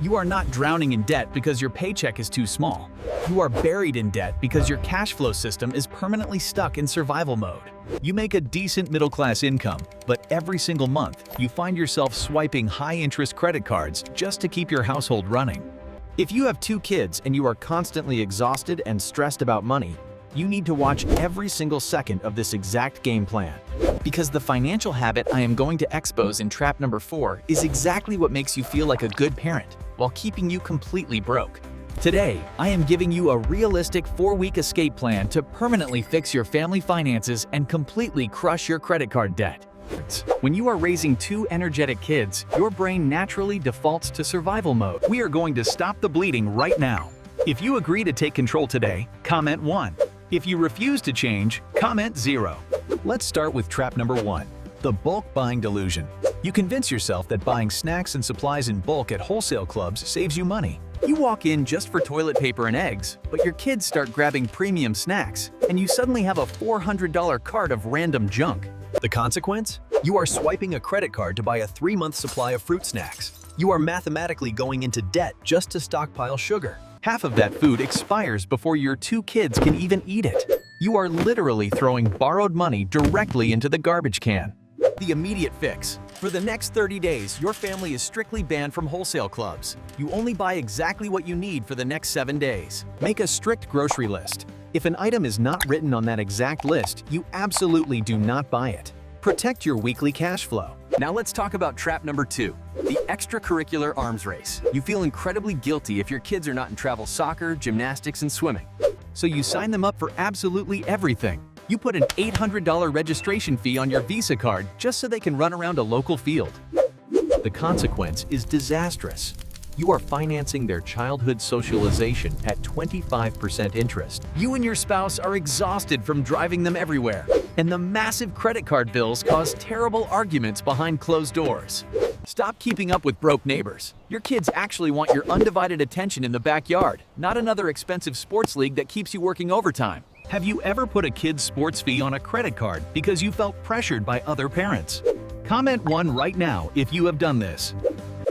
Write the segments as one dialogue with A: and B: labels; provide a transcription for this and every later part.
A: You are not drowning in debt because your paycheck is too small. You are buried in debt because your cash flow system is permanently stuck in survival mode. You make a decent middle-class income, but every single month, you find yourself swiping high-interest credit cards just to keep your household running.
B: If you have 2 kids and you are constantly exhausted and stressed about money, you need to watch every single second of this exact game plan.
C: Because the financial habit I am going to expose in trap number 4 is exactly what makes you feel like a good parent while keeping you completely broke.
A: Today, I am giving you a realistic 4-week escape plan to permanently fix your family finances and completely crush your credit card debt. When you are raising 2 energetic kids, your brain naturally defaults to survival mode. We are going to stop the bleeding right now. If you agree to take control today, comment 1. If you refuse to change, comment 0. Let's start with trap number 1, the bulk buying delusion. You convince yourself that buying snacks and supplies in bulk at wholesale clubs saves you money. You walk in just for toilet paper and eggs, but your kids start grabbing premium snacks, and you suddenly have a $400 cart of random junk. The consequence? You are swiping a credit card to buy a 3-month supply of fruit snacks. You are mathematically going into debt just to stockpile sugar. Half of that food expires before your 2 kids can even eat it. You are literally throwing borrowed money directly into the garbage can. The immediate fix. For the next 30 days, your family is strictly banned from wholesale clubs. You only buy exactly what you need for the next 7 days. Make a strict grocery list. If an item is not written on that exact list, you absolutely do not buy it. Protect your weekly cash flow.
C: Now let's talk about trap number 2, the extracurricular arms race. You feel incredibly guilty if your kids are not in travel soccer, gymnastics, and swimming.
A: So you sign them up for absolutely everything. You put an $800 registration fee on your Visa card just so they can run around a local field. The consequence is disastrous. You are financing their childhood socialization at 25% interest. You and your spouse are exhausted from driving them everywhere, and the massive credit card bills cause terrible arguments behind closed doors. Stop keeping up with broke neighbors. Your kids actually want your undivided attention in the backyard, not another expensive sports league that keeps you working overtime. Have you ever put a kid's sports fee on a credit card because you felt pressured by other parents? Comment 1 right now if you have done this.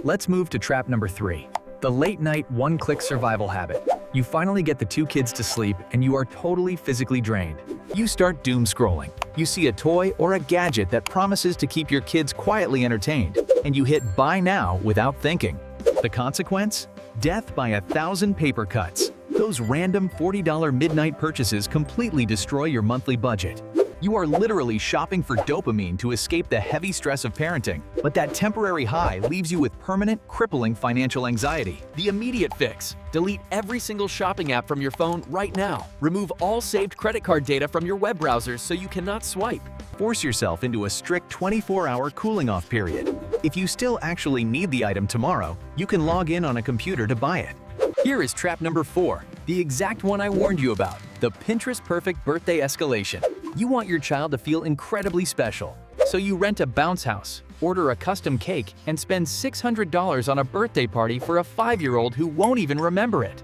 A: Let's move to trap number 3, the late-night one-click survival habit. You finally get the 2 kids to sleep and you are totally physically drained. You start doom scrolling. You see a toy or a gadget that promises to keep your kids quietly entertained, and you hit buy now without thinking. The consequence? Death by 1,000 paper cuts. Those random $40 midnight purchases completely destroy your monthly budget. You are literally shopping for dopamine to escape the heavy stress of parenting, but that temporary high leaves you with permanent, crippling financial anxiety. The immediate fix: delete every single shopping app from your phone right now. Remove all saved credit card data from your web browsers so you cannot swipe. Force yourself into a strict 24-hour cooling-off period. If you still actually need the item tomorrow, you can log in on a computer to buy it. Here is trap number 4, the exact one I warned you about, the Pinterest-perfect birthday escalation. You want your child to feel incredibly special, so you rent a bounce house, order a custom cake, and spend $600 on a birthday party for a 5-year-old who won't even remember it.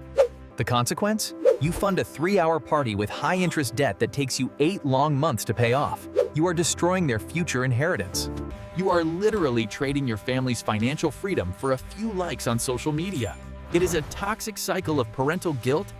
A: The consequence? You fund a 3-hour party with high-interest debt that takes you 8 long months to pay off. You are destroying their future inheritance. You are literally trading your family's financial freedom for a few likes on social media. It is a toxic cycle of parental guilt.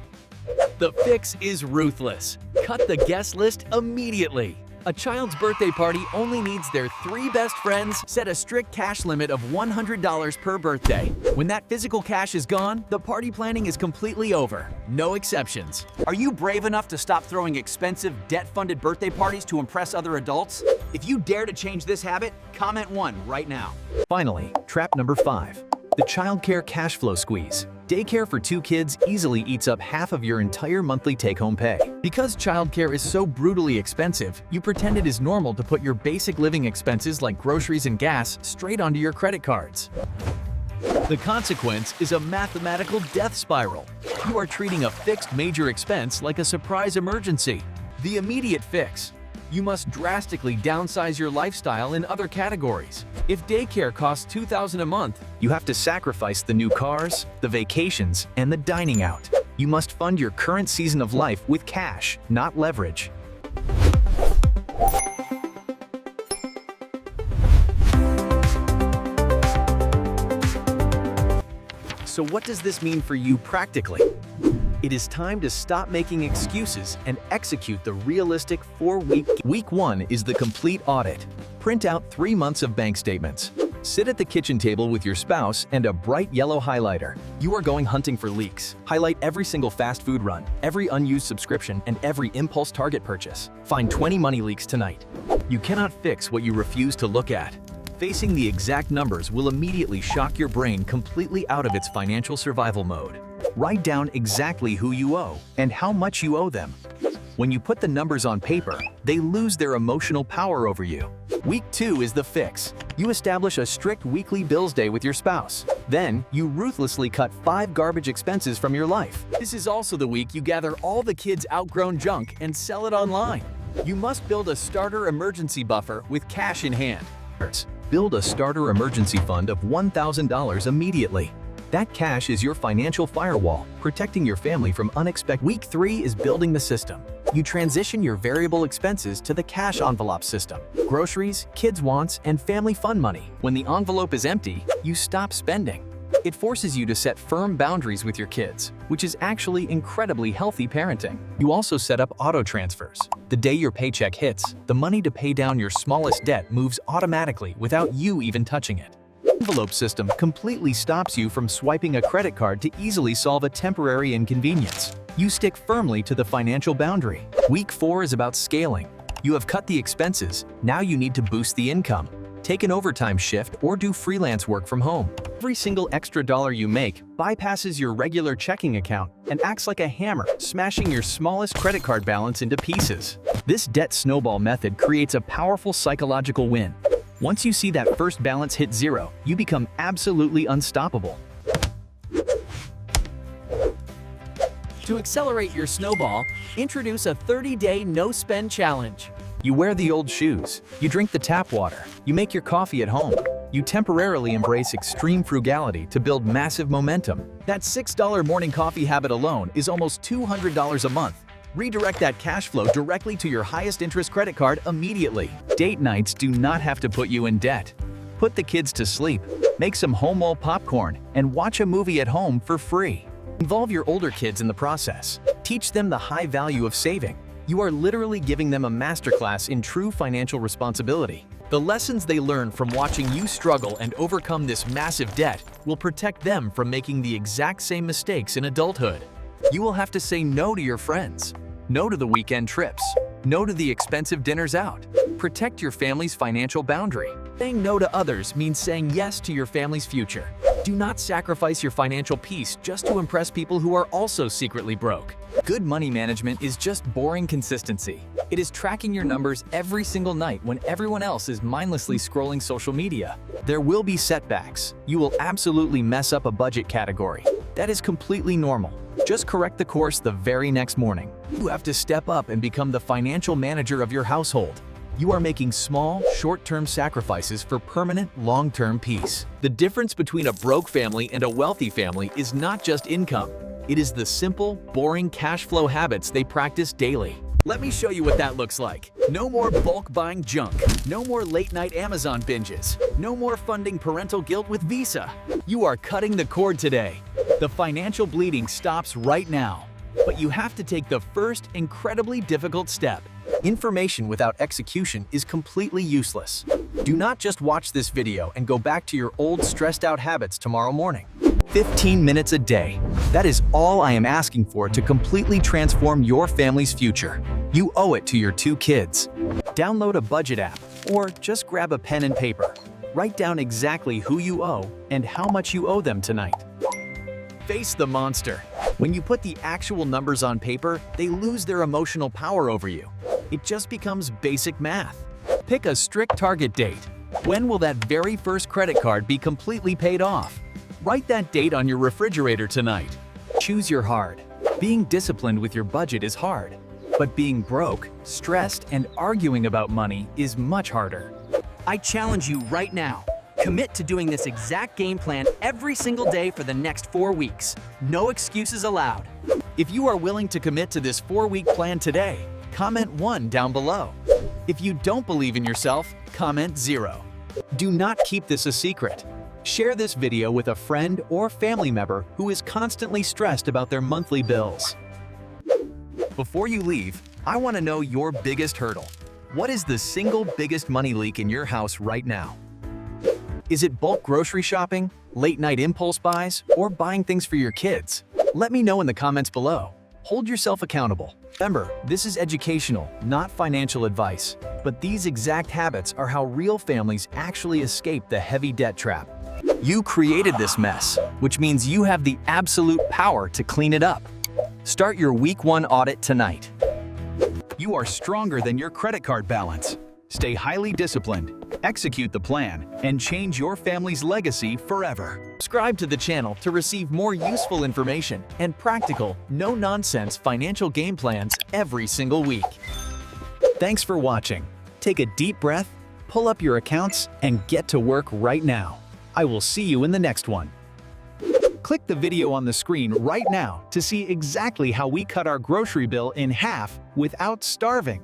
A: The fix is ruthless. Cut the guest list immediately. A child's birthday party only needs their 3 best friends. Set a strict cash limit of $100 per birthday. When that physical cash is gone, the party planning is completely over. No exceptions. Are you brave enough to stop throwing expensive, debt-funded birthday parties to impress other adults? If you dare to change this habit, comment 1 right now. Finally, trap number 5. The childcare cash flow squeeze. Daycare for 2 kids easily eats up half of your entire monthly take-home pay. Because childcare is so brutally expensive, you pretend it is normal to put your basic living expenses like groceries and gas straight onto your credit cards. The consequence is a mathematical death spiral. You are treating a fixed major expense like a surprise emergency. The immediate fix: you must drastically downsize your lifestyle in other categories. If daycare costs $2,000 a month, you have to sacrifice the new cars, the vacations, and the dining out. You must fund your current season of life with cash, not leverage.
B: So what does this mean for you practically? It is time to stop making excuses and execute the realistic 4-week. Week 1 is the complete audit. Print out 3 months of bank statements. Sit at the kitchen table with your spouse and a bright yellow highlighter. You are going hunting for leaks. Highlight every single fast food run, every unused subscription, and every impulse Target purchase. Find 20 money leaks tonight. You cannot fix what you refuse to look at. Facing the exact numbers will immediately shock your brain completely out of its financial survival mode. Write down exactly who you owe and how much you owe them. When you put the numbers on paper, they lose their emotional power over you. Week 2 is the fix. You establish a strict weekly bills day with your spouse. Then, you ruthlessly cut 5 garbage expenses from your life. This is also the week you gather all the kids' outgrown junk and sell it online. You must build a starter emergency buffer with cash in hand. Build a starter emergency fund of $1,000 immediately. That cash is your financial firewall, protecting your family from unexpected. Week 3 is building the system. You transition your variable expenses to the cash envelope system. Groceries, kids' wants, and family fun money. When the envelope is empty, you stop spending. It forces you to set firm boundaries with your kids, which is actually incredibly healthy parenting. You also set up auto transfers. The day your paycheck hits, the money to pay down your smallest debt moves automatically without you even touching it. Envelope system completely stops you from swiping a credit card to easily solve a temporary inconvenience. You stick firmly to the financial boundary. Week 4 is about scaling. You have cut the expenses, now you need to boost the income. Take an overtime shift or do freelance work from home. Every single extra dollar you make bypasses your regular checking account and acts like a hammer, smashing your smallest credit card balance into pieces. This debt snowball method creates a powerful psychological win. Once you see that first balance hit 0, you become absolutely unstoppable.
C: To accelerate your snowball, introduce a 30-day no-spend challenge.
B: You wear the old shoes, you drink the tap water, you make your coffee at home. You temporarily embrace extreme frugality to build massive momentum. That $6 morning coffee habit alone is almost $200 a month. Redirect that cash flow directly to your highest interest credit card immediately. Date nights do not have to put you in debt. Put the kids to sleep, make some home-wall popcorn, and watch a movie at home for free. Involve your older kids in the process. Teach them the high value of saving. You are literally giving them a masterclass in true financial responsibility. The lessons they learn from watching you struggle and overcome this massive debt will protect them from making the exact same mistakes in adulthood. You will have to say no to your friends, no to the weekend trips, no to the expensive dinners out. Protect your family's financial boundary. Saying no to others means saying yes to your family's future. Do not sacrifice your financial peace just to impress people who are also secretly broke. Good money management is just boring consistency. It is tracking your numbers every single night when everyone else is mindlessly scrolling social media. There will be setbacks. You will absolutely mess up a budget category. That is completely normal. Just correct the course the very next morning. You have to step up and become the financial manager of your household. You are making small, short-term sacrifices for permanent, long-term peace. The difference between a broke family and a wealthy family is not just income. It is the simple, boring cash flow habits they practice daily. Let me show you what that looks like. No more bulk buying junk. No more late-night Amazon binges. No more funding parental guilt with Visa. You are cutting the cord today. The financial bleeding stops right now. But you have to take the first, incredibly difficult step. Information without execution is completely useless. Do not just watch this video and go back to your old stressed-out habits tomorrow morning. 15 minutes a day. That is all I am asking for to completely transform your family's future. You owe it to your 2 kids. Download a budget app or just grab a pen and paper. Write down exactly who you owe and how much you owe them tonight. Face the monster. When you put the actual numbers on paper, they lose their emotional power over you. It just becomes basic math. Pick a strict target date. When will that very first credit card be completely paid off? Write that date on your refrigerator tonight. Choose your hard. Being disciplined with your budget is hard, but being broke, stressed, and arguing about money is much harder.
D: I challenge you right now. Commit to doing this exact game plan every single day for the next 4 weeks. No excuses allowed.
B: If you are willing to commit to this 4-week plan today, comment 1 down below. If you don't believe in yourself, comment 0. Do not keep this a secret.
A: Share this video with a friend or family member who is constantly stressed about their monthly bills. Before you leave, I want to know your biggest hurdle. What is the single biggest money leak in your house right now? Is it bulk grocery shopping, late-night impulse buys, or buying things for your kids? Let me know in the comments below. Hold yourself accountable. Remember, this is educational, not financial advice. But these exact habits are how real families actually escape the heavy debt trap. You created this mess, which means you have the absolute power to clean it up. Start your week 1 audit tonight. You are stronger than your credit card balance. Stay highly disciplined, execute the plan, and change your family's legacy forever.
C: Subscribe to the channel to receive more useful information and practical, no-nonsense financial game plans every single week.
A: Thanks for watching. Take a deep breath, pull up your accounts, and get to work right now. I will see you in the next one. Click the video on the screen right now to see exactly how we cut our grocery bill in half without starving.